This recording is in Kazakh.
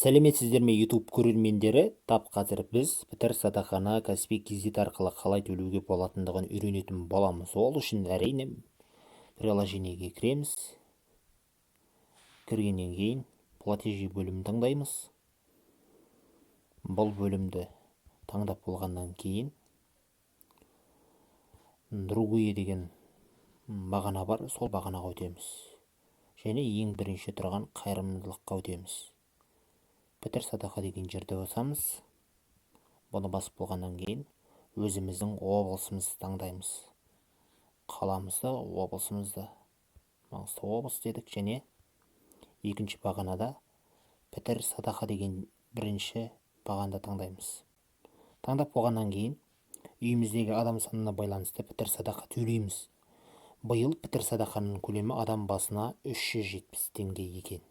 Сәлеметсіздер ме YouTube көрермендері? Тап қазір біз пітір садақаны Каспи кредит арқылы қалай төлеуге болатындығын үйренетін боламыз. Ол үшін әрине приложениеге кіреміз. Кіргеннен кейін платежи бөлімін таңдаймыз. Бұл бөлімді таңдап болғаннан кейін другие деген бағана бар, сол бағанаға өтеміз. Және ең бірінші тұрған қайырымдылыққа өтеміз. Пітір садақа деген жерде басамыз. Бұны басып болғаннан кейін өзіміздің облысымызды таңдаймыз. Қаламызды, облысымызды Маңғыстау облысы дедік, және екінші бағанада пітір садақа деген бірінші бағанды таңдаймыз. Таңдап болғаннан кейін үйіміздегі адам санына байланысты пітір садақа төлейміз. Биыл пітір садақаның көлемі адам басына 370 теңге екен.